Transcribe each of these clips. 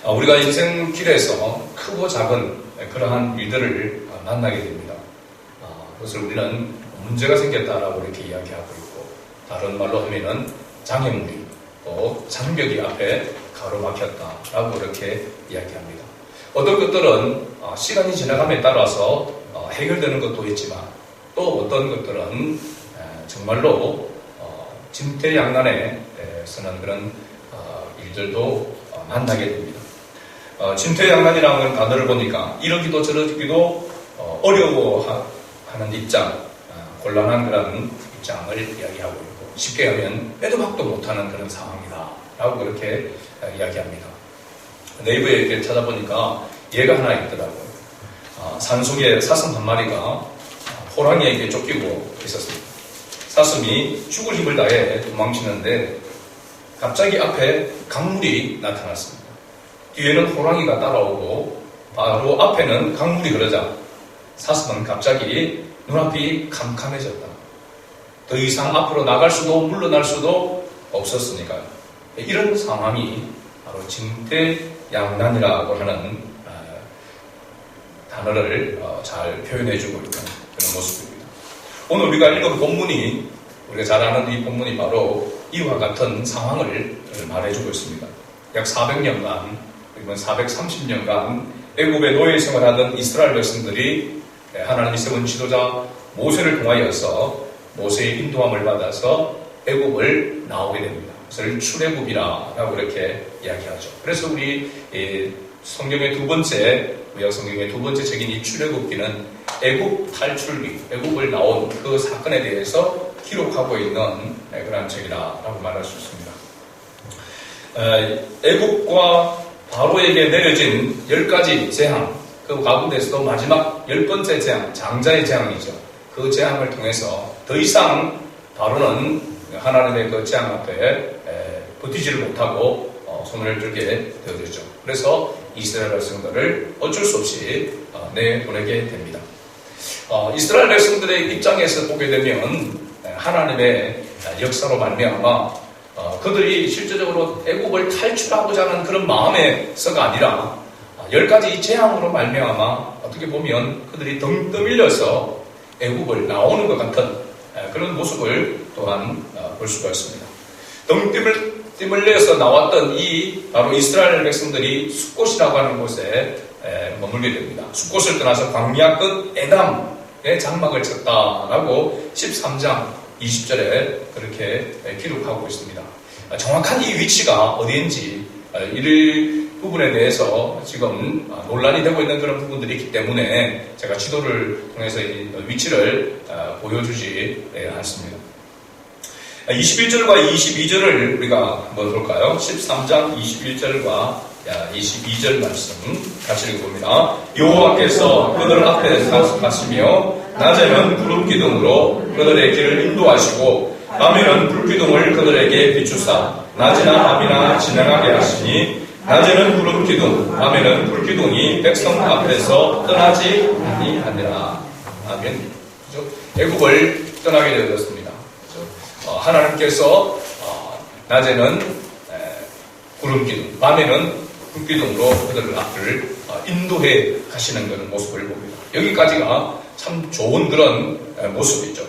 우리가 인생길에서 크고 작은 그러한 일들을 만나게 됩니다. 그것을 우리는 문제가 생겼다라고 이렇게 이야기하고 있고, 다른 말로 하면은 장애물이 또 장벽이 앞에 가로막혔다라고 이렇게 이야기합니다. 어떤 것들은 시간이 지나감에 따라서 해결되는 것도 있지만, 또 어떤 것들은 정말로 진퇴양난에 서는 그런 일들도 만나게 됩니다. 진퇴양난이라는 단어를 보니까 이러기도 저러기도 어려워하는 입장, 곤란한 그런 입장을 이야기하고 있고, 쉽게 하면 빼도 박도 못하는 그런 상황이다 라고 그렇게 이야기합니다. 네이버에 이렇게 찾아보니까 얘가 하나 있더라고요. 산속에 사슴 한 마리가 호랑이에게 쫓기고 있었습니다. 사슴이 죽을 힘을 다해 도망치는데 갑자기 앞에 강물이 나타났습니다. 뒤에는 호랑이가 따라오고 바로 앞에는 강물이 흐르자 사슴은 갑자기 눈앞이 캄캄해졌다. 더 이상 앞으로 나갈 수도 물러날 수도 없었으니까요. 이런 상황이 바로 진퇴양난이라고 하는 단어를 잘 표현해주고 있는 그런 모습입니다. 오늘 우리가 읽은 본문이, 우리가 잘 아는 이 본문이 바로 이와 같은 상황을 말해주고 있습니다. 약 400년간, 그리고 430년간 애굽의 노예 생활하던 이스라엘 백성들이 하나님이 세운 지도자 모세를 통하여서 모세의 인도함을 받아서 애굽을 나오게 됩니다. 그것을 출애굽이라고 이렇게 이야기하죠. 그래서 우리 성경의 두 번째, 구약 성경의 두 번째 책인 이 출애굽기는 애굽 탈출기, 애굽을 나온 그 사건에 대해서 기록하고 있는 그런 책이라고 말할 수 있습니다. 애굽과 바로에게 내려진 10가지 재앙, 그 가운데서도 마지막 10번째 재앙, 장자의 재앙이죠. 그 재앙을 통해서 더 이상 바로는 하나님의 그 재앙 앞에 버티지를 못하고 손을 들게 되어졌죠. 그래서 이스라엘 백성들을 어쩔 수 없이 내보내게 됩니다. 이스라엘 백성들의 입장에서 보게 되면 하나님의 역사로 말미암아 그들이 실제적으로 애굽을 탈출하고자 하는 그런 마음에서가 아니라 10가지 재앙으로 말미암아 어떻게 보면 그들이 등 떠밀려서 애굽을 나오는 것 같은 그런 모습을 또한 볼 수가 있습니다. 등 뜰려서 나왔던 이 바로 이스라엘 백성들이 숫곳이라고 하는 곳에 머물게 됩니다. 숫곳을 떠나서 광야 끝 에담의 장막을 쳤다라고 13장 20절에 그렇게 기록하고 있습니다. 정확한 이 위치가 어디인지 이 부분에 대해서 지금 논란이 되고 있는 그런 부분들이 있기 때문에 제가 지도를 통해서 이 위치를 보여주지 않습니다. 21절과 22절을 우리가 한번 볼까요? 13장 21절과 22절 말씀 같이 읽어봅니다. 여호와께서 그들 앞에 가시며 낮에는 구름 기둥으로 그들의 길을 인도하시고 밤에는 불기둥을 그들에게 비추사 낮이나 밤이나 진행하게 하시니 낮에는 구름 기둥, 밤에는 불기둥이 백성 앞에서 떠나지 아니하니라. 아멘. 애굽을 떠나게 되었습니다. 하나님께서 낮에는 구름 기둥, 밤에는 불기둥으로 그들을 앞을 인도해 가시는 그런 모습을 봅니다. 여기까지가 참 좋은 그런 모습이죠.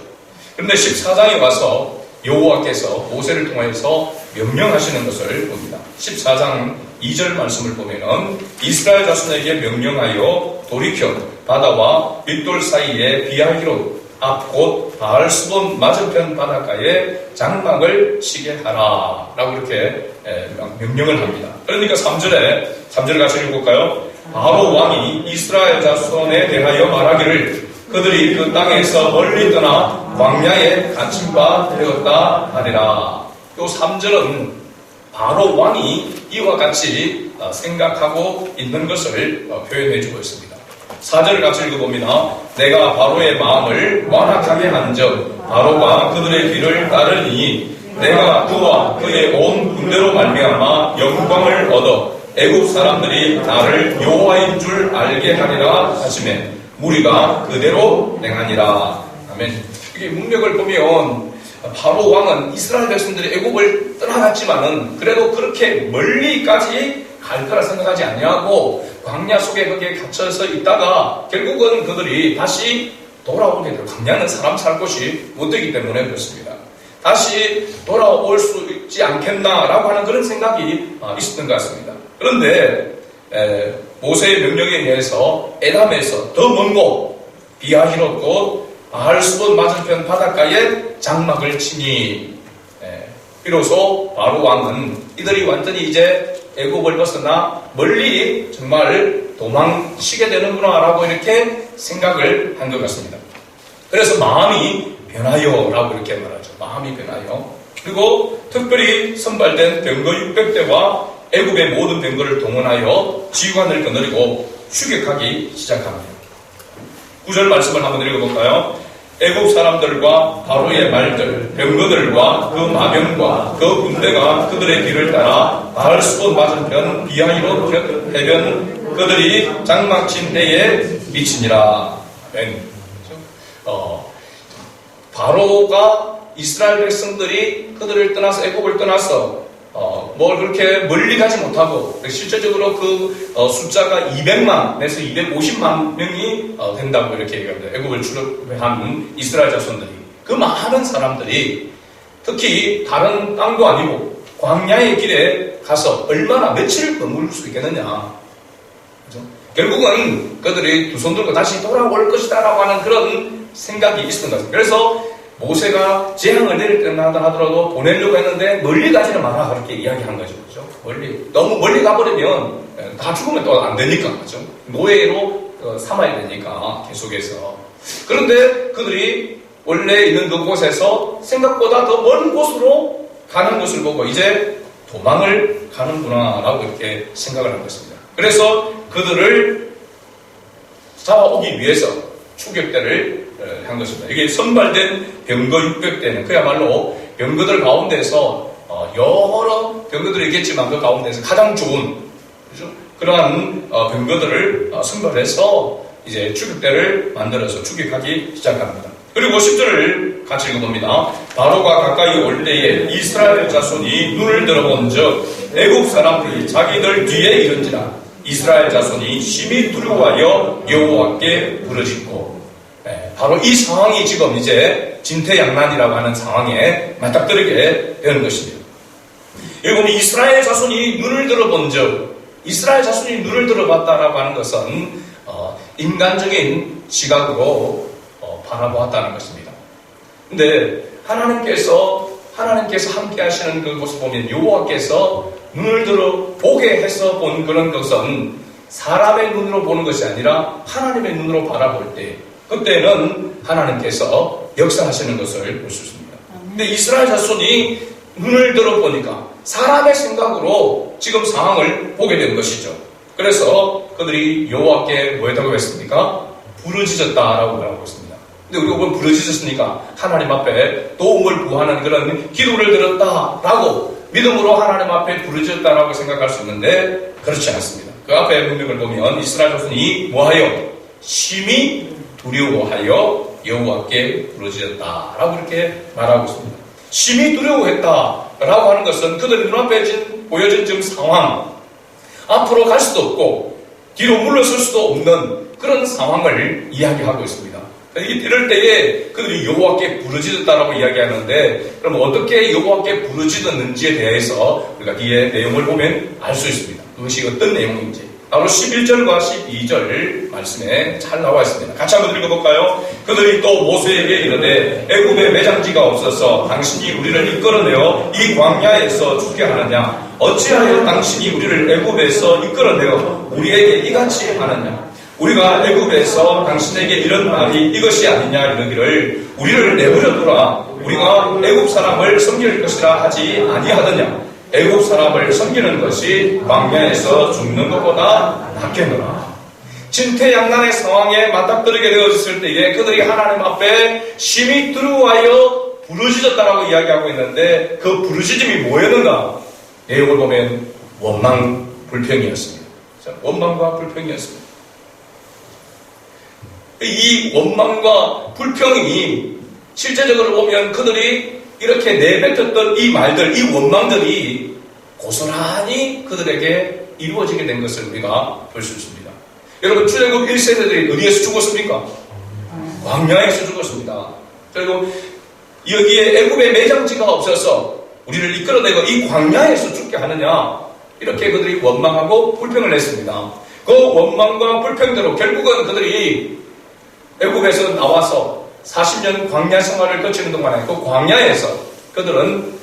그런데 14장에 와서 여호와께서 모세를 통해서 명령하시는 것을 봅니다. 14장 2절 말씀을 보면은 이스라엘 자손에게 명령하여 돌이켜 바다와 윗돌 사이에 비하기로 앞 곧 바알수돈 맞은편 바닷가에 장막을 치게 하라 라고 이렇게 명령을 합니다. 그러니까 3절을 같이 읽어볼까요? 바로 왕이 이스라엘 자손에 대하여 말하기를 그들이 그 땅에서 멀리 떠나 광야에 갇힌 바 되었다 하리라. 또 3절은 바로 왕이 이와 같이 생각하고 있는 것을 표현해주고 있습니다. 4절을 같이 읽어봅니다. 내가 바로의 마음을 완악하게 한즉 바로가 그들의 길을 따르니 내가 그와 그의 온 군대로 말미암아 영광을 얻어 애굽 사람들이 나를 여호와인 줄 알게 하리라 하시매 무리가 그대로 행하니라. 아멘. 이게 문맥을 보면 바로 왕은 이스라엘 백성들이 애굽을 떠나갔지만은 그래도 그렇게 멀리까지 갈 거라 생각하지 아니하고 광야 속에 거기에 갇혀서 있다가 결국은 그들이 다시 돌아오게 돼요. 광야는 사람 살 곳이 못 되기 때문에 그렇습니다. 다시 돌아올 수 있지 않겠나라고 하는 그런 생각이 있었던 것 같습니다. 그런데 모세의 명령에 의해서 에담에서 더 먼 곳 비아히롯 바알수본 맞은편 바닷가에 장막을 치니 비로소 바로 왕은 이들이 완전히 이제 애굽을 벗어나 멀리 정말 도망치게 되는구나 라고 이렇게 생각을 한 것 같습니다. 그래서 마음이 변하여 라고 이렇게 말하죠. 마음이 변하여. 그리고 특별히 선발된 병거 600대와 애굽의 모든 병거를 동원하여 지휘관을 거느리고 추격하기 시작합니다. 9절 말씀을 한번 읽어볼까요? 애굽 사람들과 바로의 말들, 병거들과 그 마병과 그 군대가 그들의 길을 따라 바알수본 맞은편 비아히롯 해변 그들이 장막친 때에 미치니라. 바로가 이스라엘 백성들이 그들을 떠나서 애굽을 떠나서 뭘 그렇게 멀리 가지 못하고 실제적으로 그 숫자가 200만에서 250만 명이 된다고 이렇게 얘기합니다. 애굽을 출애굽한 이스라엘 자손들이 그 많은 사람들이 특히 다른 땅도 아니고 광야의 길에 가서 얼마나 며칠을 머물 수 있겠느냐. 그렇죠? 결국은 그들이 두 손 들고 다시 돌아올 것이다 라고 하는 그런 생각이 있었던 것 같습니다. 그래서 모세가 재앙을 내릴 때나 하더라도 보내려고 했는데 멀리 가지는 마라 그렇게 이야기한 거죠. 그렇죠? 너무 멀리 가버리면 다 죽으면 또 안 되니까. 그렇죠? 노예로 삼아야 되니까 계속해서. 그런데 그들이 원래 있는 그곳에서 생각보다 더 먼 곳으로 가는 것을 보고 이제 도망을 가는구나 라고 이렇게 생각을 한 것입니다. 그래서 그들을 잡아오기 위해서 추격대를 한 것입니다. 이게 선발된 병거 600대는 그야말로 병거들 가운데서 여러 병거들이 있겠지만 그 가운데서 가장 좋은 그렇죠? 그러한 병거들을 선발해서 이제 추격대를 만들어서 추격하기 시작합니다. 그리고 10절을 같이 읽어봅니다. 바로가 가까이 올 때에 이스라엘 자손이 눈을 들어본즉 애굽 사람들이 자기들 뒤에 이른지라 이스라엘 자손이 심히 두려워하여 여호와께 부르짖고 바로 이 상황이 지금 이제 진퇴양난이라고 하는 상황에 맞닥뜨리게 되는 것입니다. 여기 보면 이스라엘 자손이 눈을 들어본즉 이스라엘 자손이 눈을 들어봤다라고 하는 것은 인간적인 시각으로 바라보았다는 것입니다. 근데 하나님께서 함께 하시는 그것을 보면 여호와께서 눈을 들어 보게 해서 본 그런 것은 사람의 눈으로 보는 것이 아니라 하나님의 눈으로 바라볼 때 그때는 하나님께서 역사하시는 것을 볼 수 있습니다. 근데 이스라엘 자손이 눈을 들어보니까 사람의 생각으로 지금 상황을 보게 된 것이죠. 그래서 그들이 여호와께 뭐했다고 했습니까? 부르짖었다라고 말하고 있습니다. 근데 우리가 보면 부르짖었으니까 하나님 앞에 도움을 구하는 그런 기도를 들었다라고 믿음으로 하나님 앞에 부르짖었다라고 생각할 수 있는데 그렇지 않습니다. 그 앞에 문맥을 보면 이스라엘 자손이 뭐하여? 심히 두려워하여 여호와께 부르짖었다라고 이렇게 말하고 있습니다. 심히 두려워했다라고 하는 것은 그들의 눈앞에 보여진 지금 상황, 앞으로 갈 수도 없고 뒤로 물러설 수도 없는 그런 상황을 이야기하고 있습니다. 이럴 때에 그들이 여호와께 부르짖었다라고 이야기하는데 그럼 어떻게 여호와께 부르짖었는지에 대해서 우리가 뒤에 내용을 보면 알 수 있습니다. 그것이 어떤 내용인지. 바로 11절과 12절 말씀에 잘 나와 있습니다. 같이 한번 읽어볼까요? 그들이 또 모세에게 이르되 애굽에 매장지가 없어서 당신이 우리를 이끌어내어 이 광야에서 죽게 하느냐? 어찌하여 당신이 우리를 애굽에서 이끌어내어 우리에게 이같이 하느냐? 우리가 애굽에서 당신에게 이런 말이 이것이 아니냐 이러기를 우리를 내버려두라. 우리가 애굽 사람을 섬길 것이라 하지 아니하더냐? 애굽 사람을 섬기는 것이 광야에서 죽는 것보다 낫겠노라. 진퇴양난의 상황에 맞닥뜨리게 되어졌을 때에 그들이 하나님 앞에 심히 두려워하여 부르짖었다라고 이야기하고 있는데 그 부르짖음이 뭐였는가? 내용을 보면 원망 불평이었습니다. 원망과 불평이었습니다. 이 원망과 불평이 실제적으로 보면 그들이 이렇게 내뱉었던 이 말들, 이 원망들이 고스란히 그들에게 이루어지게 된 것을 우리가 볼 수 있습니다. 여러분, 출애굽 1세대들이 어디에서 죽었습니까? 광야에서 죽었습니다. 그리고 여기에 애굽의 매장지가 없어서 우리를 이끌어내고 이 광야에서 죽게 하느냐, 이렇게 그들이 원망하고 불평을 했습니다. 그 원망과 불평대로 결국은 그들이 애굽에서 나와서 40년 광야 생활을 거치는 동안에 그 광야에서 그들은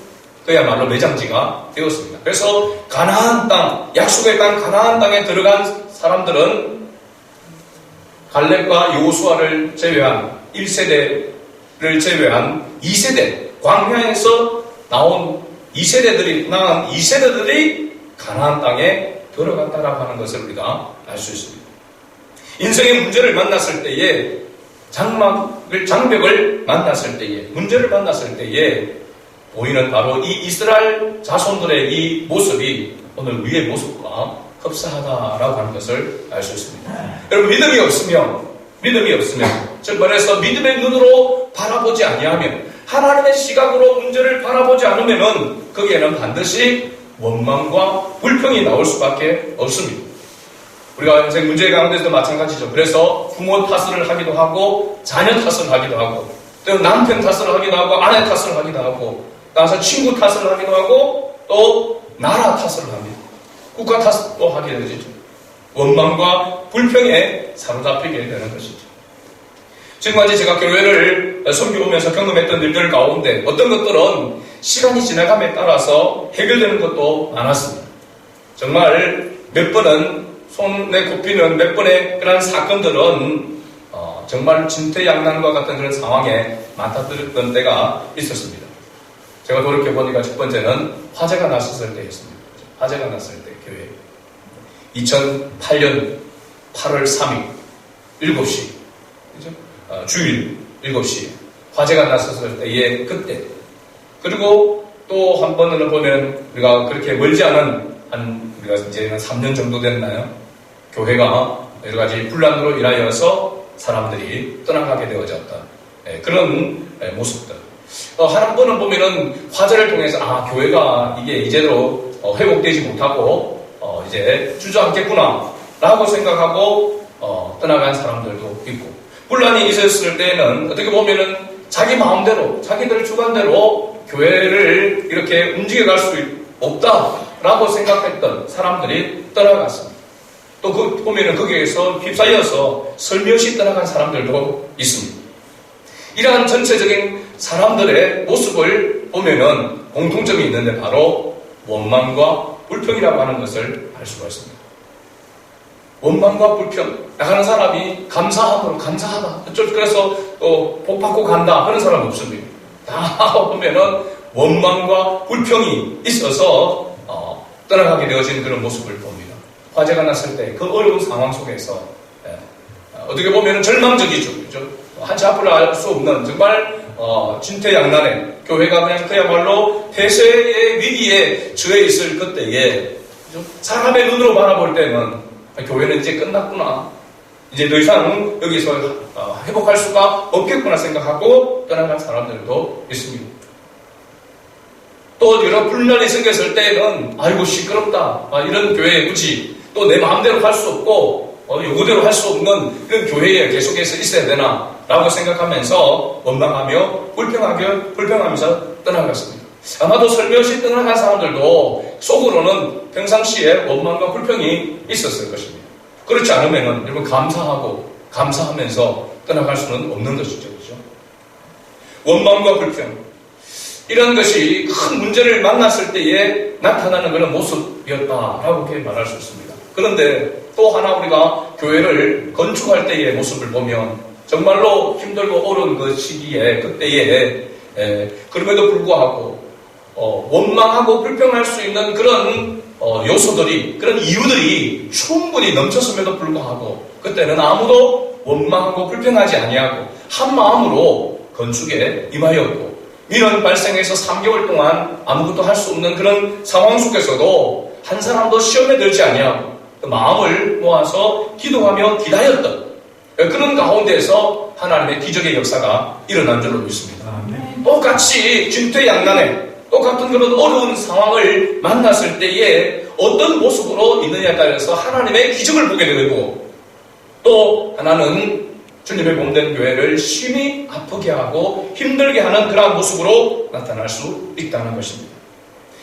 그야말로 매장지가 되었습니다. 그래서 가나안 땅, 약속의 땅 가나안 땅에 들어간 사람들은 갈렙과 여호수아를 제외한 1세대를 제외한 2세대, 광야에서 나온 2세대들이 가나안 땅에 들어갔다라고 하는 것을 우리가 알 수 있습니다. 인생의 문제를 만났을 때에, 장벽을 만났을 때에, 문제를 만났을 때에 보이는 바로 이 이스라엘 자손들의 이 모습이 오늘 우리의 모습과 흡사하다라고 하는 것을 알 수 있습니다. 여러분, 믿음이 없으면, 즉 말해서 믿음의 눈으로 바라보지 아니하면, 하나님의 시각으로 문제를 바라보지 않으면은 거기에는 반드시 원망과 불평이 나올 수밖에 없습니다. 우리가 인생 문제 가운데서도 마찬가지죠. 그래서 부모 탓을 하기도 하고, 자녀 탓을 하기도 하고, 또 남편 탓을 하기도 하고, 아내 탓을 하기도 하고, 따라서 친구 탓을 하기도 하고, 또 나라 탓을 합니다. 국가 탓도 하게 되죠. 원망과 불평에 사로잡히게 되는 것이죠. 지금까지 제가 교회를 섬겨오면서 경험했던 일들 가운데 어떤 것들은 시간이 지나감에 따라서 해결되는 것도 많았습니다. 정말 몇 번은 손에 꼽히는 몇 번의 그런 사건들은 정말 진퇴양난과 같은 그런 상황에 맞닥뜨렸던 때가 있었습니다. 제가 돌이켜보니까 첫 번째는 화재가 났었을 때였습니다. 화재가 났을 때 교회 2008년 8월 3일 7시 그죠? 주일 7시 화재가 났었을 때의 그때, 그리고 또 한 번은 보면 우리가 그렇게 멀지 않은 우리가 이제는 3년 정도 됐나요? 교회가 여러 가지 분란으로 인하여서 사람들이 떠나가게 되어졌다. 그런 모습들. 한 번은 보면은 화재를 통해서 교회가 이게 이제로 회복되지 못하고 이제 주저앉겠구나 라고 생각하고 떠나간 사람들도 있고, 분란이 있었을 때는 어떻게 보면은 자기 마음대로 자기들 주관대로 교회를 이렇게 움직여갈 수 없다라고 생각했던 사람들이 떠나갔습니다. 또 보면은 거기에서 휩싸여서 설며시 떠나간 사람들도 있습니다. 이러한 전체적인 사람들의 모습을 보면은 공통점이 있는데 바로 원망과 불평이라고 하는 것을 알 수가 있습니다. 원망과 불평, 나가는 사람이 감사함으로 감사하다. 그래서 복 받고 간다 하는 사람은 없습니다. 다 보면은 원망과 불평이 있어서 떠나가게 되어진 그런 모습을 봅니다. 화재가 났을 때 그 어려운 상황 속에서 어떻게 보면은 절망적이죠. 그죠? 한치 앞을 알 수 없는 정말 진퇴양난의 교회가 그냥 그야말로 폐쇄의 위기에 처해 있을 그때에 사람의 눈으로 바라볼 때는 교회는 이제 끝났구나, 이제 더 이상 여기서 회복할 수가 없겠구나 생각하고 떠나간 사람들도 있습니다. 또 여러 불란이 생겼을 때는 아이고 시끄럽다, 이런 교회에 굳이 또 내 마음대로 할 수 없고 요구대로 할 수 없는 이런 교회에 계속해서 있어야 되나 라고 생각하면서 원망하며 불평하면서 떠나갔습니다. 아마도 설며시 떠나간 사람들도 속으로는 평상시에 원망과 불평이 있었을 것입니다. 그렇지 않으면 여러분 감사하면서 떠나갈 수는 없는 것이죠. 그렇죠? 원망과 불평, 이런 것이 큰 문제를 만났을 때에 나타나는 그런 모습이었다라고 그렇게 말할 수 있습니다. 그런데 또 하나 우리가 교회를 건축할 때의 모습을 보면 정말로 힘들고 어려운 그 시기에 그때에 그럼에도 불구하고 원망하고 불평할 수 있는 그런 요소들이, 그런 이유들이 충분히 넘쳤음에도 불구하고 그때는 아무도 원망하고 불평하지 아니하고 한 마음으로 건축에 임하였고, 민원 발생해서 3개월 동안 아무것도 할 수 없는 그런 상황 속에서도 한 사람도 시험에 들지 아니하고 그 마음을 모아서 기도하며 기다렸던 그런 가운데서 하나님의 기적의 역사가 일어난 줄로 믿습니다. 똑같이 진퇴양난에 똑같은 그런 어려운 상황을 만났을 때에 어떤 모습으로 있느냐에 따라서 하나님의 기적을 보게 되고, 또 하나는 주님의 몸된 교회를 심히 아프게 하고 힘들게 하는 그러한 모습으로 나타날 수 있다는 것입니다.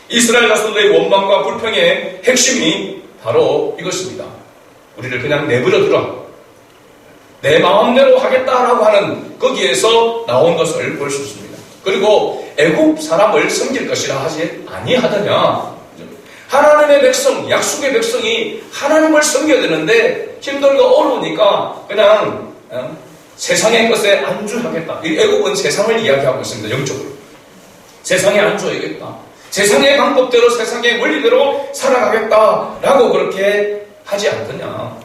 이스라엘 자손들의 원망과 불평의 핵심이 바로 이것입니다. 우리를 그냥 내버려두라, 내 마음대로 하겠다라고 하는 거기에서 나온 것을 볼 수 있습니다. 그리고 애굽 사람을 섬길 것이라 하지 아니하더냐. 하나님의 백성, 약속의 백성이 하나님을 섬겨야 되는데 힘들고 어려우니까 그냥 세상의 것에 안주하겠다. 이 애굽은 세상을 이야기하고 있습니다. 영적으로. 세상에 안주하겠다. 세상의 방법대로, 세상의 원리대로 살아가겠다라고 그렇게 하지 않더냐.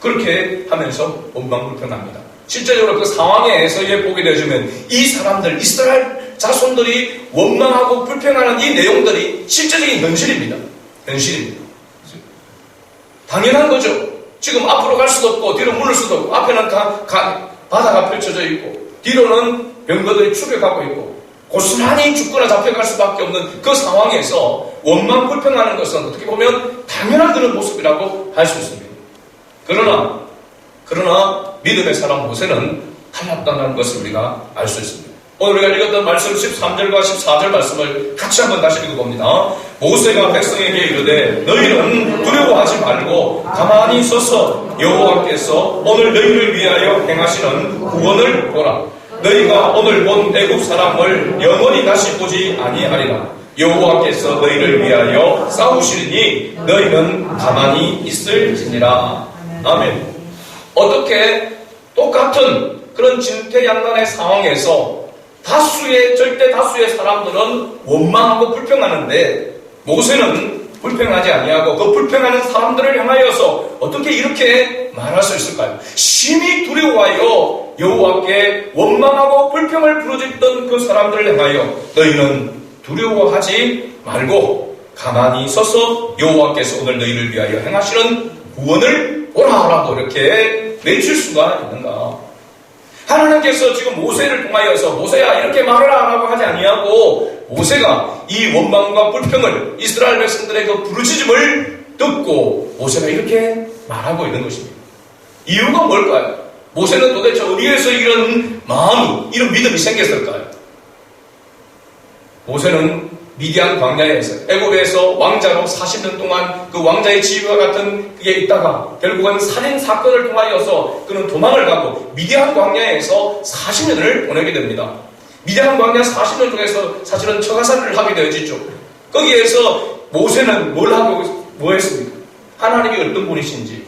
그렇게 하면서 원망불평합니다. 실제적으로 그 상황에서 보게 되어지면 이 사람들, 이스라엘 자손들이 원망하고 불평하는 이 내용들이 실제적인 현실입니다. 현실입니다. 당연한 거죠. 지금 앞으로 갈 수도 없고 뒤로 물을 수도 없고, 앞에는 바다가 펼쳐져 있고 뒤로는 병거들이 추격하고 있고 고스란히 죽거나 잡혀갈 수밖에 없는 그 상황에서 원망 불평하는 것은 어떻게 보면 당연한 그런 모습이라고 할 수 있습니다. 그러나 믿음의 사람 모세는 탈락당한 것을 우리가 알 수 있습니다. 오늘 우리가 읽었던 말씀 13절과 14절 말씀을 같이 한번 다시 읽어봅니다. 모세가 백성에게 이르되 너희는 두려워하지 말고 가만히 서서 여호와께서 오늘 너희를 위하여 행하시는 구원을 보라. 너희가 오늘 본 애굽 사람을 영원히 다시 보지 아니하리라. 여호와께서 너희를 위하여 싸우시리니 너희는 가만히 있을지니라. 아멘. 어떻게 똑같은 그런 진퇴양난의 상황에서 절대 다수의 사람들은 원망하고 불평하는데 모세는 불평하지 아니하고 그 불평하는 사람들을 향하여서 어떻게 이렇게 말할 수 있을까요? 심히 두려워하여 여호와께 원망하고 불평을 부르짖던 그 사람들을 향하여 너희는 두려워하지 말고 가만히 서서 여호와께서 오늘 너희를 위하여 행하시는 구원을 보라라고 이렇게 외칠 수가 있는가? 하나님께서 지금 모세를 통하여서 모세야 이렇게 말하라 라고 하지 아니하고 모세가 이 원망과 불평을 이스라엘 백성들의 그 부르짖음을 듣고 모세가 이렇게 말하고 있는 것입니다. 이유가 뭘까요? 모세는 도대체 어디에서 이런 마음이, 이런 믿음이 생겼을까요? 모세는 미디안 광야에서 애굽에서 왕자로 40년 동안 그 왕자의 지위와 같은 그게 있다가 결국은 살인 사건을 통하여서 그는 도망을 가고 미디안 광야에서 40년을 보내게 됩니다. 미디안 광야 40년 중에서 사실은 처가살이를 하게 되어지죠. 거기에서 모세는 뭐 했습니까? 하나님이 어떤 분이신지,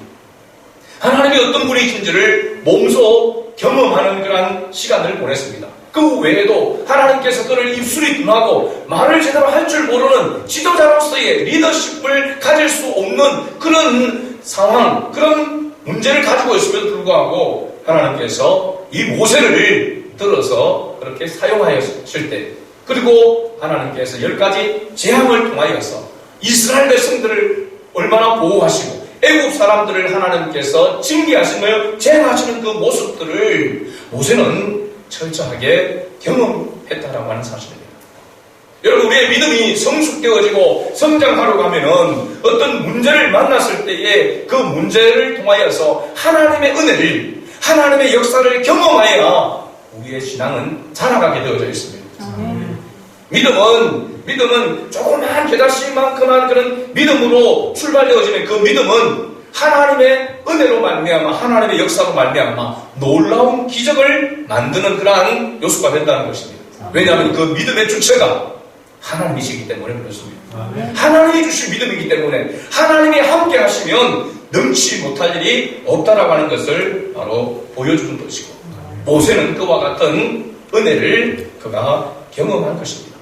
하나님이 어떤 분이신지를 몸소 경험하는 그러한 시간을 보냈습니다. 그 외에도 하나님께서 그를 입술이 둔하고 말을 제대로 할 줄 모르는 지도자로서의 리더십을 가질 수 없는 그런 상황, 그런 문제를 가지고 있음에도 불구하고 하나님께서 이 모세를 들어서 그렇게 사용하였을 때, 그리고 하나님께서 10가지 재앙을 통하여서 이스라엘 백성들을 얼마나 보호하시고 애굽 사람들을 하나님께서 징계하시며 재앙하시는 그 모습들을 모세는 철저하게 경험했다라고 하는 사실입니다. 여러분, 우리의 믿음이 성숙되어지고 성장하러 가면은 어떤 문제를 만났을 때에 그 문제를 통하여서 하나님의 은혜를, 하나님의 역사를 경험하여야 우리의 신앙은 자라가게 되어져 있습니다. 믿음은 조그만 계단씩만큼한 그런 믿음으로 출발되어지는 그 믿음은 하나님의 은혜로 말미암아, 하나님의 역사로 말미암아 놀라운 기적을 만드는 그러한 요소가 된다는 것입니다. 왜냐하면 그 믿음의 주체가 하나님이시기 때문에 그렇습니다. 하나님이 주신 믿음이기 때문에 하나님이 함께 하시면 능치 못할 일이 없다라고 하는 것을 바로 보여주는 것이고, 모세는 그와 같은 은혜를 그가 경험한 것입니다.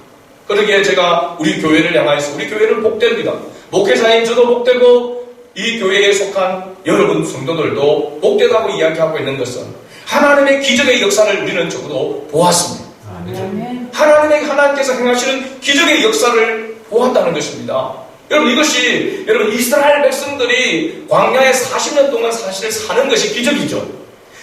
그러기에 제가 우리 교회를 향하여서, 우리 교회는 복됩니다. 목회자인 저도 복되고 이 교회에 속한 여러분 성도들도 복되다고 이야기하고 있는 것은 하나님의 기적의 역사를 우리는 적어도 보았습니다. 하나님께서 행하시는 기적의 역사를 보았다는 것입니다. 여러분, 이것이 여러분 이스라엘 백성들이 광야에 40년 동안 사실 사는 것이 기적이죠.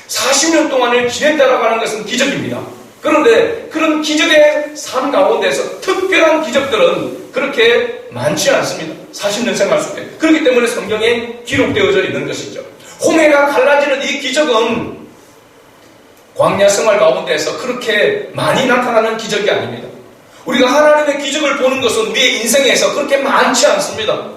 40년 동안을 지냈다라고 하는 것은 기적입니다. 그런데 그런 기적의 삶 가운데서 특별한 기적들은 그렇게 많지 않습니다. 40년 생활 속에. 그렇기 때문에 성경에 기록되어져 있는 것이죠. 홍해가 갈라지는 이 기적은 광야 생활 가운데서 그렇게 많이 나타나는 기적이 아닙니다. 우리가 하나님의 기적을 보는 것은 우리의 인생에서 그렇게 많지 않습니다.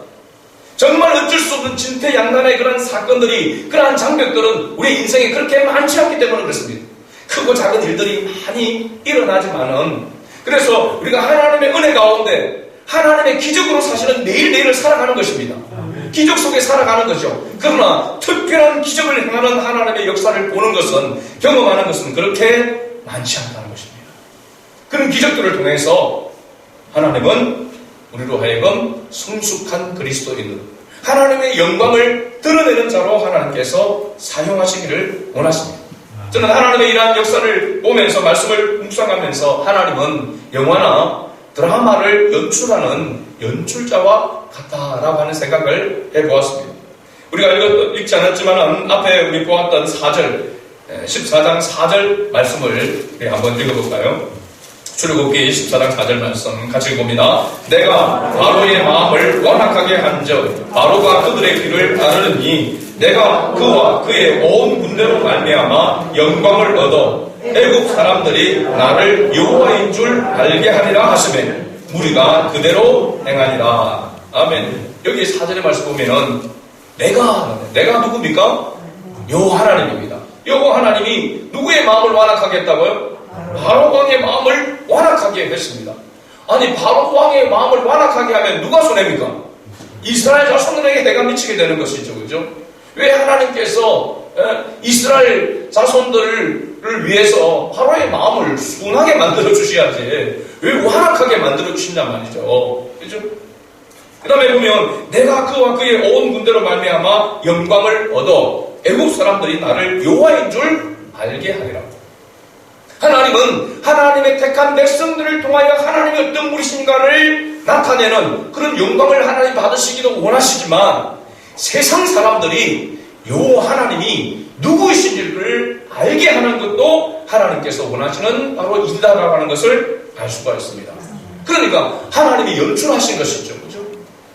정말 어쩔 수 없는 진퇴양난의 그런 사건들이, 그러한 장벽들은 우리의 인생에 그렇게 많지 않기 때문에 그렇습니다. 크고 작은 일들이 많이 일어나지만은, 그래서 우리가 하나님의 은혜 가운데 하나님의 기적으로 사실은 매일매일을 살아가는 것입니다. 기적 속에 살아가는 거죠. 그러나 특별한 기적을 행하는 하나님의 역사를 보는 것은, 경험하는 것은 그렇게 많지 않다는 것입니다. 그런 기적들을 통해서 하나님은 우리로 하여금 성숙한 그리스도인으로 하나님의 영광을 드러내는 자로 하나님께서 사용하시기를 원하십니다. 저는 하나님의 이러한 역사를 보면서, 말씀을 묵상하면서 하나님은 영화나 드라마를 연출하는 연출자와 같다라고 하는 생각을 해보았습니다. 우리가 읽지 않았지만 앞에 우리 보았던 14장 4절 말씀을 한번 읽어볼까요? 출애굽기 14장 4절 말씀 같이 읽어봅니다. 내가 바로의 마음을 완악하게 한즉 바로가 그들의 길을 따르니 내가 그와 그의 온 군대로 말미암아 영광을 얻어 애국 사람들이 나를 여호와인 줄 알게 하리라 하시매 무리가 그대로 행하니라. 아멘. 여기 4절의 말씀 보면은 내가 누굽니까? 여호와 하나님입니다. 여호와 하나님이 누구의 마음을 완악하게 했다고요? 바로 왕의 마음을 완악하게 했습니다. 아니, 바로 왕의 마음을 완악하게 하면 누가 손해입니까? 이스라엘 자손들에게 해가 미치게 되는 것이죠. 그죠? 왜 하나님께서 이스라엘 자손들을 위해서 바로의 마음을 순하게 만들어 주셔야지 왜 완악하게 만들어 주신단 말이죠. 그죠? 그 다음에 보면 내가 그와 그의 온 군대로 말미암아 영광을 얻어 애국 사람들이 나를 여호와인 줄 알게 하리라. 하나님은 하나님의 택한 백성들을 통하여 하나님의 어떤 분이신가를 나타내는 그런 영광을 하나님 받으시기도 원하시지만 세상 사람들이 여호와 하나님이 누구이신지를 알게 하는 것도 하나님께서 원하시는 바로 일이다라고 하는 것을 알 수가 있습니다. 그러니까 하나님이 연출하신 것이죠. 그죠?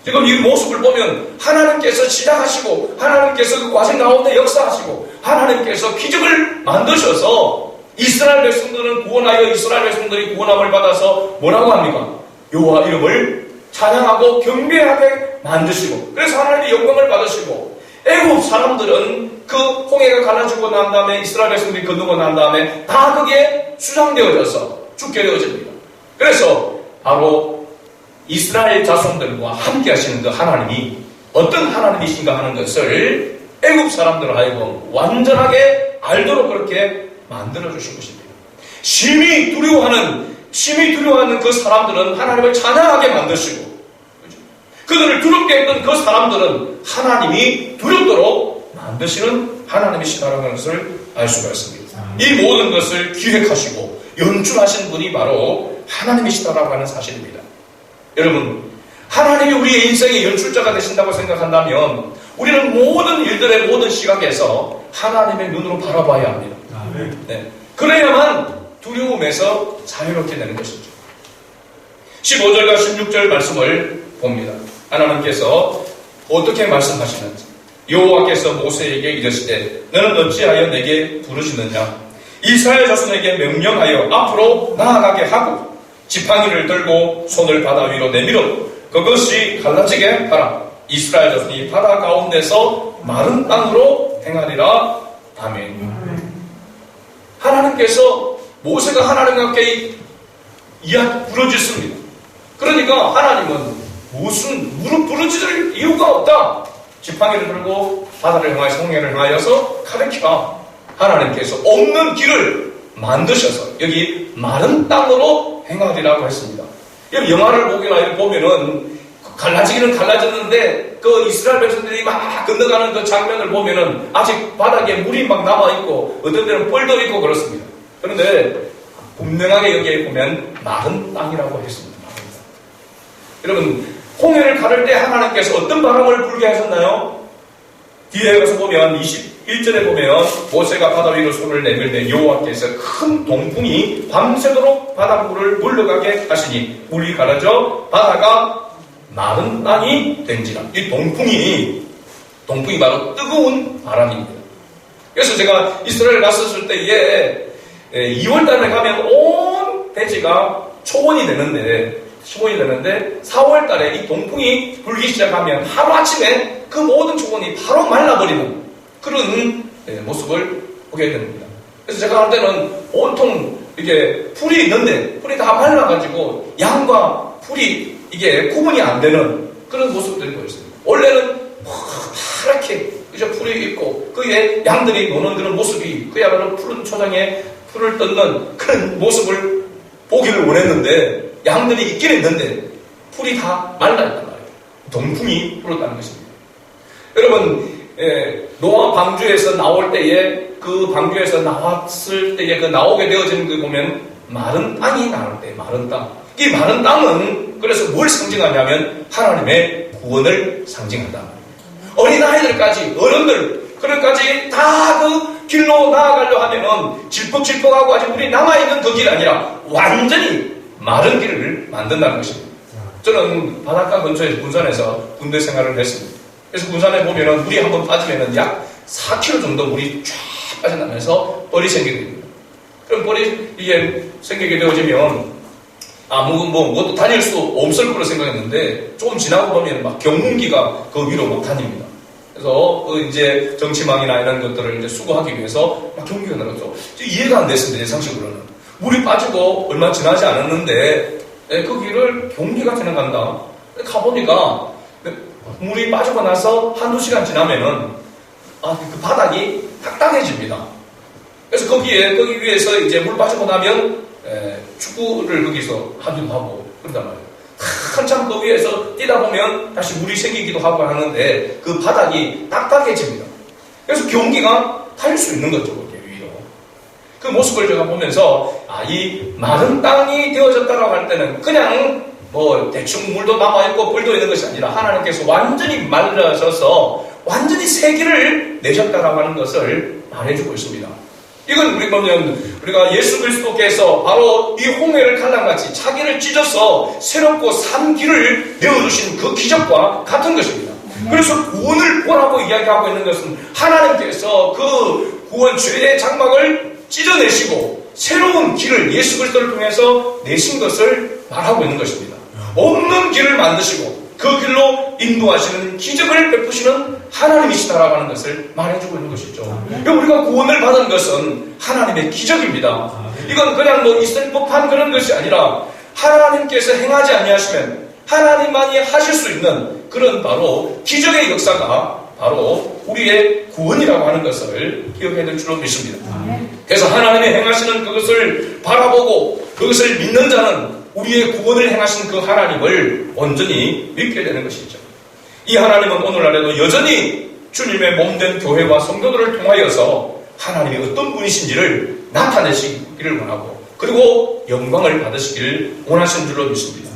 지금 이 모습을 보면 하나님께서 시작하시고 하나님께서 그 과정 가운데 역사하시고 하나님께서 기적을 만드셔서 이스라엘 백성들은 구원하여 이스라엘 백성들이 구원함을 받아서 뭐라고 합니까? 여호와 이름을 찬양하고 경배하게 만드시고 그래서 하나님의 영광을 받으시고 애굽 사람들은 그 홍해가 갈라지고 난 다음에 이스라엘 백성들이 건너고 난 다음에 다 그게 수상되어져서 죽게 되어집니다. 그래서 바로 이스라엘 자손들과 함께 하시는 그 하나님이 어떤 하나님이신가 하는 것을 애굽 사람들을 하여금 완전하게 알도록 그렇게 만들어주신 것입니다. 심히 두려워하는 그 사람들은 하나님을 찬양하게 만드시고 그들을 두렵게 했던 그 사람들은 하나님이 두렵도록 만드시는 하나님이시다라는 것을 알 수가 있습니다. 이 모든 것을 기획하시고 연출하신 분이 바로 하나님이시다라고 하는 사실입니다. 여러분, 하나님이 우리의 인생의 연출자가 되신다고 생각한다면 우리는 모든 일들의 모든 시각에서 하나님의 눈으로 바라봐야 합니다. 네. 그래야만 두려움에서 자유롭게 되는 것이죠. 15절과 16절 말씀을 봅니다. 하나님께서 어떻게 말씀하시는지. 여호와께서 모세에게 이르시되 너는 어찌하여 내게 부르시느냐. 이스라엘 자손에게 명령하여 앞으로 나아가게 하고 지팡이를 들고 손을 바다 위로 내밀어 그것이 갈라지게 하라. 이스라엘 자손이 바다 가운데서 마른 땅으로 행하리라. 아멘. 하나님께서 모세가 하나님과 함께 부르짖습니다. 그러니까 하나님은 무슨 무릎 부르짖을 이유가 없다. 지팡이를 들고 바다를 향하여 홍해를 향하여서 가르치라. 하나님께서 없는 길을 만드셔서 여기 마른 땅으로 행하리라고 했습니다. 영화를 보면은 갈라지기는 갈라졌는데 그 이스라엘 백성들이 막 건너가는 그 장면을 보면은 아직 바닥에 물이 막 남아있고 어떤 데는 뻘도 있고 그렇습니다. 그런데 분명하게 여기에 보면 마른 땅이라고 했습니다. 여러분, 홍해를 가를 때 하나님께서 어떤 바람을 불게 하셨나요? 뒤에 가서 보면 21절에 보면 모세가 바다 위로 손을 내밀되 여호와께서 큰 동풍이 밤새도록 바닷물을 물러가게 하시니 물이 가라져 바다가 마른 땅이 된지라. 이 동풍이 바로 뜨거운 바람입니다. 그래서 제가 이스라엘 갔었을 때에 2월달에 가면 온 대지가 초원이 되는데 4월달에 이 동풍이 불기 시작하면 하루아침에 그 모든 초원이 바로 말라버리는 그런 모습을 보게 됩니다. 그래서 제가 할 때는 온통 이게 풀이 있는데 풀이 다 말라가지고 양과 풀이 이게 구분이 안 되는 그런 모습들이 보였습니다. 원래는 파랗게 그저 풀이 있고 그 위에 양들이 노는 그런 모습이 그야말로 푸른 초장에 풀을 뜯는 그런 모습을 보기를 원했는데 양들이 있긴 있는데 풀이 다 말라있단 말이에요. 동풍이 불었다는 것입니다. 여러분 노아 방주에서 나올 때에 그 방주에서 나왔을 때에 그 나오게 되어지는 거 보면 마른 땅이 나올 때 마른 땅. 이 마른 땅은 그래서 뭘 상징하냐면 하나님의 구원을 상징한다. 어린아이들까지 어른들 그런까지 다 그 길로 나아가려 하면은 질퍽질퍽하고 아직 물이 남아있는 그 길이 아니라 완전히 마른 길을 만든다는 것입니다. 저는 바닷가 근처에 군산에서 군대 생활을 했습니다. 그래서 군산에 보면은 물이 한번 빠지면은 약 4km 정도 물이 쫙 빠져나면서 뻘이 생기게 됩니다. 그럼 뻘이 이게 생기게 되어지면 뭐것도 다닐 수 없을 거로 생각했는데 조금 지나고 보면 막 경운기가 그 위로 막 다닙니다. 그래서 이제 정치망이나 이런 것들을 이제 수거하기 위해서 막 경기가 나가죠. 이해가 안 됐습니다. 예상식으로는 물이 빠지고 얼마 지나지 않았는데 그 길을 경기가 지나간다. 가보니까 물이 빠지고 나서 한두 시간 지나면은 그 바닥이 딱딱해집니다. 그래서 거기 위에서 이제 물 빠지고 나면 축구를 거기서 하기도 하고 그런단 말이에요. 한참 그 위에서 뛰다 보면 다시 물이 생기기도 하고 하는데 그 바닥이 딱딱해집니다. 그래서 경기가 탈 수 있는 거죠. 거기 위로. 그 모습을 제가 보면서 이 마른 땅이 되어졌다라고 할 때는 그냥 뭐 대충 물도 남아있고 불도 있는 것이 아니라 하나님께서 완전히 말라져서 완전히 세기를 내셨다라고 하는 것을 말해주고 있습니다. 이건 우리 보면 우리가 예수 그리스도께서 바로 이 홍해를 갈라같이 자기를 찢어서 새롭고 산 길을 내어주신 그 기적과 같은 것입니다. 그래서 구원을 보라고 이야기하고 있는 것은 하나님께서 그 구원 죄의 장막을 찢어내시고 새로운 길을 예수 그리스도를 통해서 내신 것을 말하고 있는 것입니다. 없는 길을 만드시고 그 길로 인도하시는 기적을 베푸시는 하나님이시다라고 하는 것을 말해주고 있는 것이죠. 우리가 구원을 받은 것은 하나님의 기적입니다. 이건 그냥 있을 법한 그런 것이 아니라 하나님께서 행하지 아니하시면 하나님만이 하실 수 있는 그런 바로 기적의 역사가 바로 우리의 구원이라고 하는 것을 기억해야 될 줄로 믿습니다. 그래서 하나님이 행하시는 그것을 바라보고 그것을 믿는 자는 우리의 구원을 행하신 그 하나님을 온전히 믿게 되는 것이죠. 이 하나님은 오늘날에도 여전히 주님의 몸된 교회와 성도들을 통하여서 하나님이 어떤 분이신지를 나타내시기를 원하고 그리고 영광을 받으시기를 원하시는 줄로 믿습니다.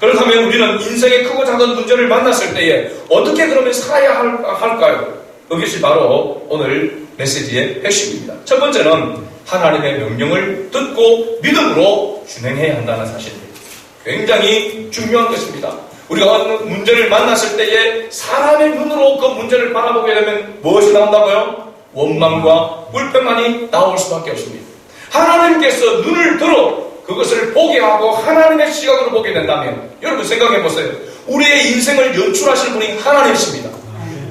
그렇다면 우리는 인생의 크고 작은 문제를 만났을 때에 어떻게 그러면 살아야 할까요? 이것이 바로 오늘 메시지의 핵심입니다. 첫 번째는 하나님의 명령을 듣고 믿음으로 준행해야 한다는 사실입니다. 굉장히 중요한 것입니다. 우리가 어느 문제를 만났을 때에 사람의 눈으로 그 문제를 바라보게 되면 무엇이 나온다고요? 원망과 불평만이 나올 수밖에 없습니다. 하나님께서 눈을 들어 그것을 보게 하고 하나님의 시각으로 보게 된다면 여러분 생각해 보세요. 우리의 인생을 연출하시는 분이 하나님이십니다.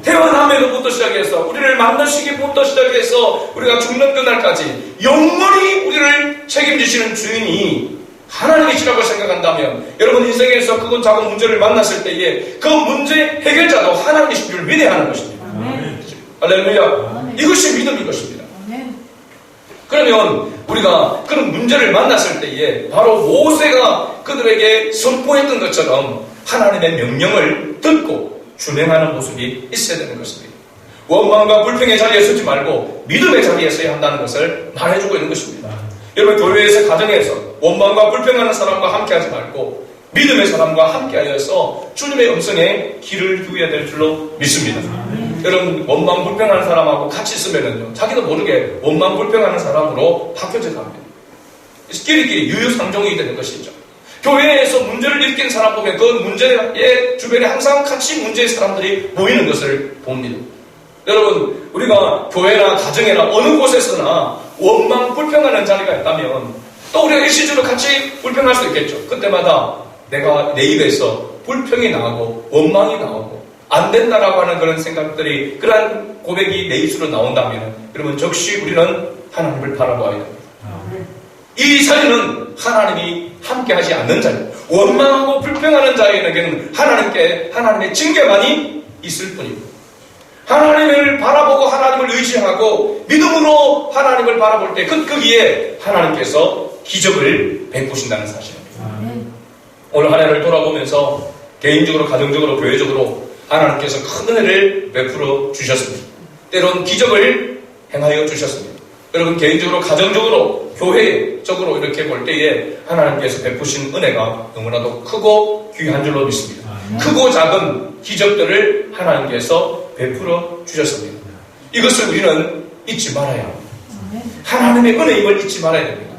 태어나면부터 시작해서 우리를 만나시기부터 시작해서 우리가 죽는 그날까지 영원히 우리를 책임지시는 주인이 하나님이시라고 생각한다면 여러분 인생에서 크고 작은 문제를 만났을 때에 그 문제 해결자도 하나님이신 줄 믿어야 하는 것입니다. 할렐루야. 이것이 믿음인 것입니다. 그러면 우리가 그런 문제를 만났을 때에 바로 모세가 그들에게 선포했던 것처럼 하나님의 명령을 듣고 준행하는 모습이 있어야 되는 것입니다. 원망과 불평의 자리에 서지 말고 믿음의 자리에 서야 한다는 것을 말해주고 있는 것입니다. 여러분 교회에서 가정에서 원망과 불평하는 사람과 함께하지 말고 믿음의 사람과 함께하여서 주님의 음성에 귀를 기울여야 될 줄로 믿습니다. 여러분 원망 불평하는 사람하고 같이 있으면은요 자기도 모르게 원망 불평하는 사람으로 바뀌어져 갑니다. 끼리끼리 유유상종이 되는 것이죠. 교회에서 문제를 일으킨 사람 보면 그 문제의 주변에 항상 같이 문제의 사람들이 모이는 것을 봅니다. 여러분 우리가 교회나 가정이나 어느 곳에서나 원망 불평하는 자리가 있다면 또 우리가 일시적으로 같이 불평할 수 있겠죠. 그때마다 내가 내 입에서 불평이 나오고 원망이 나오고 안 된다라고 하는 그런 생각들이 그러한 고백이 내 입술로 나온다면 여러분 즉시 우리는 하나님을 바라봐야 됩니다. 이 자리는 하나님이 함께 하지 않는 자리, 원망하고 불평하는 자에게는 하나님의 징계만이 있을 뿐입니다. 하나님을 바라보고 하나님을 의지하고 믿음으로 하나님을 바라볼 때 거기에 하나님께서 기적을 베푸신다는 사실입니다. 오늘 한 해를 돌아보면서 개인적으로, 가정적으로, 교회적으로 하나님께서 큰 은혜를 베풀어 주셨습니다. 때론 기적을 행하여 주셨습니다. 여러분 개인적으로, 가정적으로, 교회적으로 이렇게 볼 때에 하나님께서 베푸신 은혜가 너무나도 크고 귀한 줄로 믿습니다. 크고 작은 기적들을 하나님께서 베풀어 주셨습니다. 이것을 우리는 잊지 말아야 합니다. 하나님의 은혜임을 잊지 말아야 됩니다.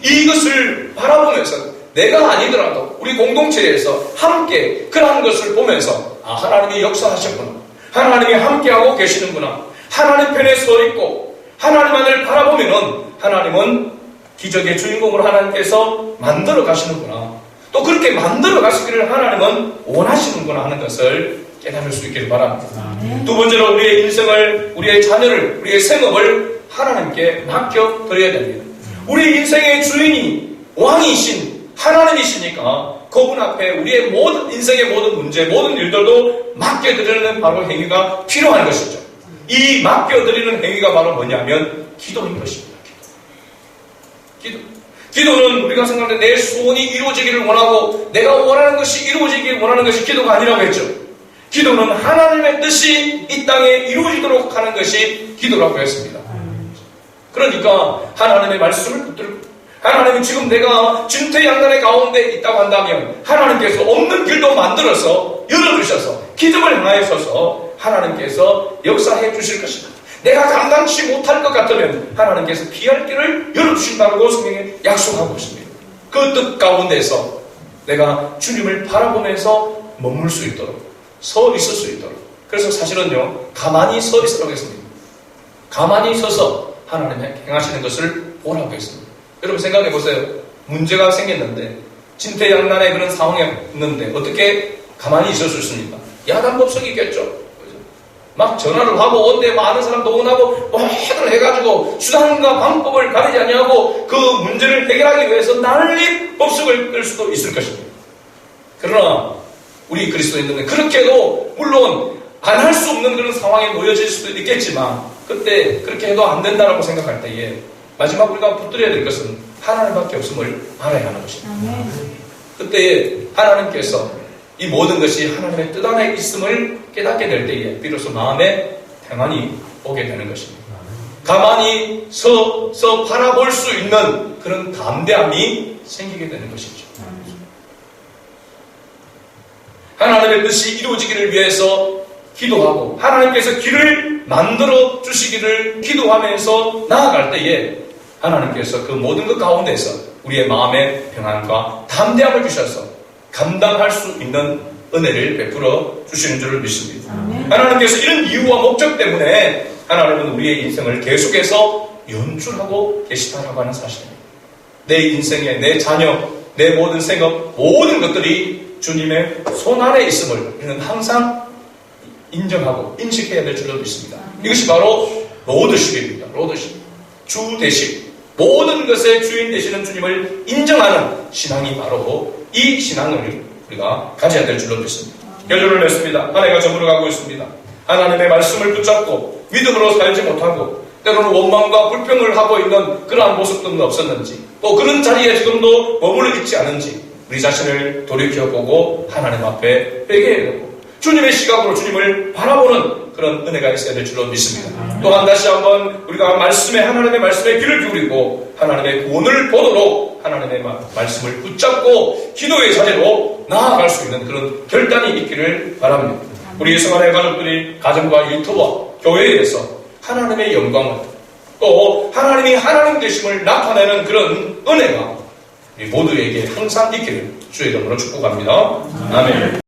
이것을 바라보면서 내가 아니더라도 우리 공동체에서 함께 그러한 것을 보면서 하나님이 역사하셨구나, 하나님이 함께하고 계시는구나, 하나님 편에 서 있고 하나님만을 바라보면은 하나님은 기적의 주인공으로 하나님께서 만들어 가시는구나, 또 그렇게 만들어 가시기를 하나님은 원하시는구나 하는 것을 깨달을 수 있기를 바랍니다. 두 번째로 우리의 인생을, 우리의 자녀를, 우리의 생업을 하나님께 맡겨드려야 됩니다. 우리 인생의 주인이 왕이신 하나님이시니까 그분 앞에 우리의 모든 인생의 모든 문제, 모든 일들도 맡겨드리는 바로 행위가 필요한 것이죠. 이 맡겨드리는 행위가 바로 뭐냐면 기도인 것입니다. 기도는 우리가 생각할 때 내 소원이 이루어지기를 원하고 내가 원하는 것이 이루어지기를 원하는 것이 기도가 아니라고 했죠. 기도는 하나님의 뜻이 이 땅에 이루어지도록 하는 것이 기도라고 했습니다. 그러니까 하나님의 말씀을 붙들고, 하나님이 지금 내가 진퇴양난의 가운데 있다고 한다면 하나님께서 없는 길도 만들어서 열어주셔서 기적을 행하여서 하나님께서 역사해 주실 것이다. 내가 감당치 못할 것 같으면 하나님께서 피할 길을 열어주신다고 성경에 약속하고 있습니다. 그 뜻 가운데서 내가 주님을 바라보면서 머물 수 있도록, 서 있을 수 있도록. 그래서 사실은요, 가만히 서 있으라고 했습니다. 가만히 서서 하나님이 행하시는 것을 보라고 했습니다. 여러분 생각해 보세요. 문제가 생겼는데, 진퇴양난의 그런 상황에 있는데 어떻게 가만히 있을 수 있습니까? 야단법석이 있겠죠. 막 전화를 하고 온데 많은 사람 동원하고 뭐든 해가지고 수단과 방법을 가리지 아니하고 그 문제를 해결하기 위해서 난리 법석을 끌 수도 있을 것입니다. 그러나 우리 그리스도인들은 그렇게도 물론 안 할 수 없는 그런 상황에 놓여질 수도 있겠지만 그때 그렇게 해도 안 된다라고 생각할 때에 마지막 우리가 붙들어야 될 것은 하나님밖에 없음을 알아야 하는 것입니다. 그때 하나님께서 이 모든 것이 하나님의 뜻 안에 있음을 깨닫게 될 때에 비로소 마음에 평안이 오게 되는 것입니다. 가만히 서서 바라볼 수 있는 그런 담대함이 생기게 되는 것이죠. 하나님의 뜻이 이루어지기를 위해서 기도하고 하나님께서 길을 만들어 주시기를 기도하면서 나아갈 때에 하나님께서 그 모든 것 가운데서 우리의 마음의 평안과 담대함을 주셔서 감당할 수 있는 은혜를 베풀어 주시는 줄을 믿습니다. 하나님께서 이런 이유와 목적 때문에 하나님은 우리의 인생을 계속해서 연출하고 계시다라고 하는 사실입니다. 내 인생에 내 자녀, 내 모든 생업, 모든 것들이 주님의 손 안에 있음을 우리는 항상 인정하고 인식해야 될 줄로 믿습니다. 이것이 바로 로드십입니다. 로드십. 주 대신 모든 것의 주인 되시는 주님을 인정하는 신앙이 바로 이 신앙을 우리가 가져야 될 줄로 믿습니다. 결론을 냈습니다. 한 해가 저물어가고 있습니다. 하나님의 말씀을 붙잡고 믿음으로 살지 못하고 때로는 원망과 불평을 하고 있는 그러한 모습들은 없었는지, 또 그런 자리에 지금도 머물러 있지 않은지 우리 자신을 돌이켜보고 하나님 앞에 회개해야 되고 주님의 시각으로 주님을 바라보는 그런 은혜가 있어야 될 줄로 믿습니다. 또한 다시 한번 우리가 하나님의 말씀에 귀를 기울이고 하나님의 구원을 보도록 하나님의 말씀을 붙잡고 기도의 자리로 나아갈 수 있는 그런 결단이 있기를 바랍니다. 우리 성안의 가족들이 가정과 일터와 교회에서 하나님의 영광을 또 하나님이 하나님 되심을 나타내는 그런 은혜가 우리 모두에게 항상 있기를 주의 이름으로 축복합니다. 아멘.